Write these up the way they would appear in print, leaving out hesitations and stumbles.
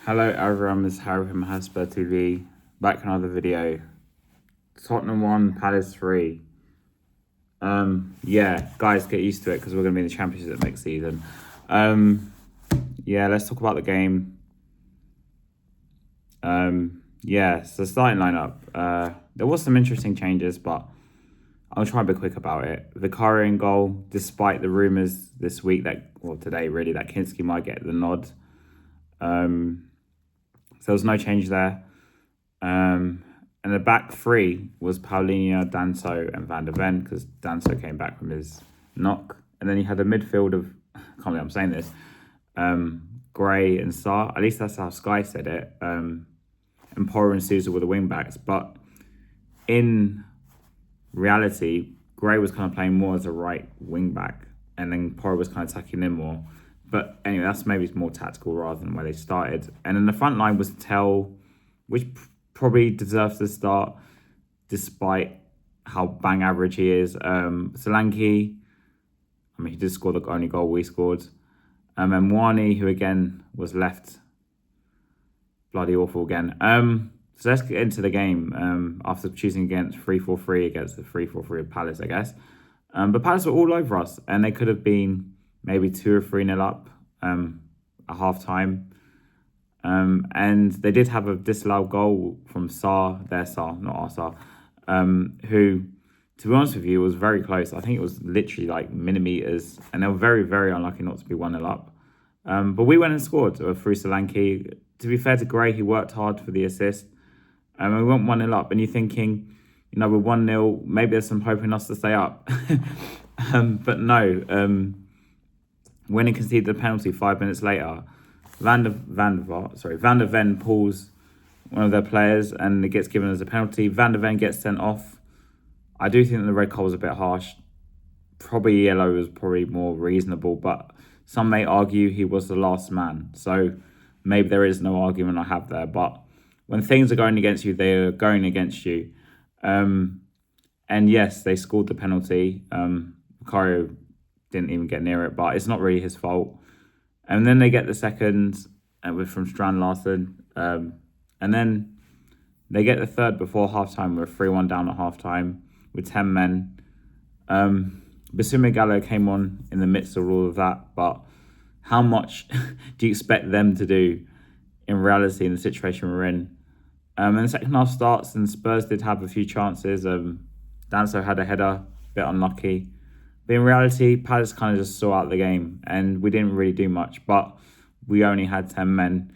Hello everyone, it's Harry from Hotspur TV. Back with another video. Tottenham 1, Palace 3. Yeah, guys, get used to it because we're going to be in the Championship next season. Yeah, let's talk about the game. Yeah, so starting lineup. There was some interesting changes, but I'll try and be quick about it. Vicario in goal, despite the rumours this week today really, that Kinski might get the nod. So there was no change there. And the back three was Paulinho, Danso, and Van der Ven, because Danso came back from his knock. And then you had a midfield of, I can't believe I'm saying this, Gray and Sarr. At least that's how Sky said it. And Porro and Sousa were the wing backs. But in reality, Gray was kind of playing more as a right wing back, and then Porro was kind of tucking in more. But anyway, that's maybe more tactical rather than where they started. And then the front line was Tell, which probably deserves to start despite how bang average he is. Solanke, I mean, he did score the only goal we scored. And Mwani, who again was left bloody awful again. So let's get into the game after choosing against 3-4-3 against the 3-4-3 of Palace, I guess. But Palace were all over us, and they could have been maybe 2 or 3-0 up at half time. And they did have a disallowed goal from Sarr, not our Sarr, who, to be honest with you, was very close. I think it was literally like millimetres, and they were very, very unlucky not to be 1-0 up. But we went and scored through Solanke. To be fair to Gray, he worked hard for the assist. And we went 1-0 up, and you're thinking, you know, with 1-0, maybe there's some hope in us to stay up. But no, when he conceded the penalty 5 minutes later, Van der Ven pulls one of their players and it gets given as a penalty. Van der Ven gets sent off. I do think the red card was a bit harsh. Probably yellow was probably more reasonable, but some may argue he was the last man. So maybe there is no argument I have there. But when things are going against you, they are going against you. And yes, they scored the penalty. Vicario didn't even get near it, but it's not really his fault. And then they get the second from Strand Larsen. And then they get the third before halftime. We're 3-1 down at halftime with 10 men. Basuma Gallo came on in the midst of all of that, but how much do you expect them to do in reality in the situation we're in? And the second half starts, and Spurs did have a few chances. Danso had a header, a bit unlucky. But in reality, Palace kind of just saw out the game, and we didn't really do much. But we only had 10 men.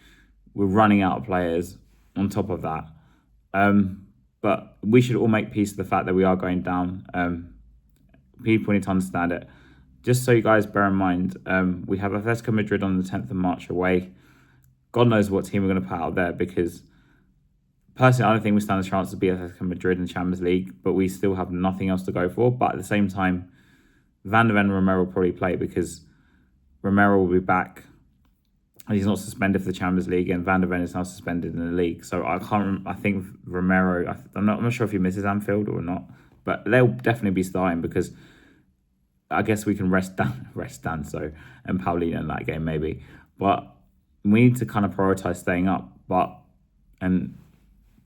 We're running out of players on top of that. But we should all make peace with the fact that we are going down. People need to understand it. Just so you guys bear in mind, we have Atletico Madrid on the 10th of March away. God knows what team we're going to put out there, because personally, I don't think we stand a chance to beat Atletico Madrid in the Champions League, but we still have nothing else to go for. But at the same time, Van der Ven and Romero will probably play, because Romero will be back. He's not suspended for the Champions League, and Van der Ven is now suspended in the league. So I think Romero, I'm not sure if he misses Anfield or not, but they'll definitely be starting, because I guess we can rest Danso and Paulinho in that game maybe. But we need to kind of prioritise staying up. But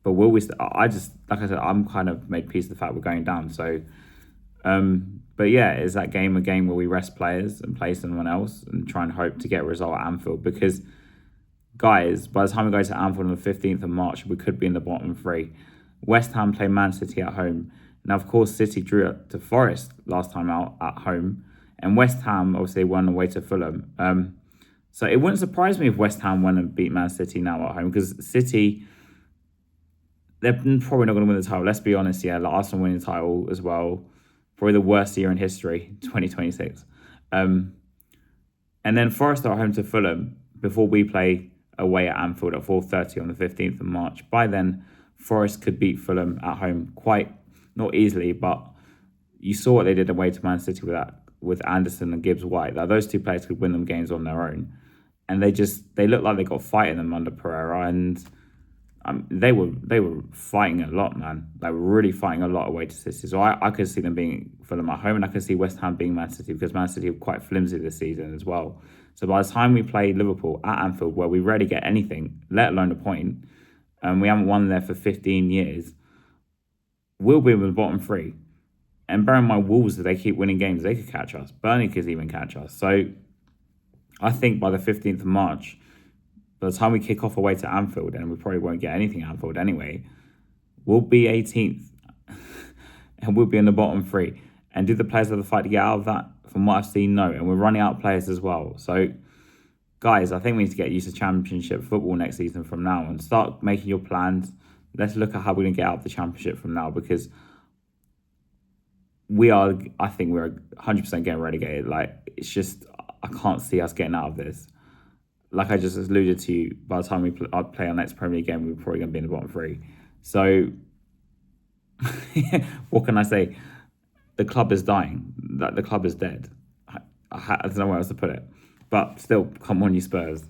will we? I just, like I said, I'm kind of made peace with the fact we're going down. So, but yeah, is that game a game where we rest players and play someone else and try and hope to get a result at Anfield? Because, guys, by the time we go to Anfield on the 15th of March, we could be in the bottom three. West Ham play Man City at home. Now, of course, City drew it to Forest last time out at home. And West Ham, obviously, won away to Fulham. So it wouldn't surprise me if West Ham went and beat Man City now at home, because City, they're probably not going to win the title. Let's be honest, yeah. Like Arsenal winning the title as well. Probably the worst year in history, 2026. And then Forest are at home to Fulham before we play away at Anfield at 4:30 on the 15th of March. By then, Forest could beat Fulham at home quite, not easily, but you saw what they did away to Man City with Anderson and Gibbs-White. Like, those two players could win them games on their own. And they looked like they got fight in them under Pereira, and they were fighting a lot, man. They were really fighting a lot away to City. So I could see them being Fulham at home, and I could see West Ham being Man City, because Man City are quite flimsy this season as well. So by the time we play Liverpool at Anfield, where we rarely get anything, let alone a point, and we haven't won there for 15 years, we'll be in the bottom three. And bear in mind, Wolves, if they keep winning games, they could catch us. Burnley could even catch us. So I think by the 15th of March, by the time we kick off away to Anfield, and we probably won't get anything at Anfield anyway, we'll be 18th. And we'll be in the bottom three. And do the players have the fight to get out of that? From what I've seen, no. And we're running out of players as well. So, guys, I think we need to get used to Championship football next season from now and start making your plans. Let's look at how we're going to get out of the Championship from now, because I think we're 100% getting relegated. Like, it's just, I can't see us getting out of this. Like I just alluded to, by the time we play our next Premier League game, we're probably going to be in the bottom three. So, what can I say? The club is dying. The club is dead. I don't know where else to put it. But still, come on, you Spurs.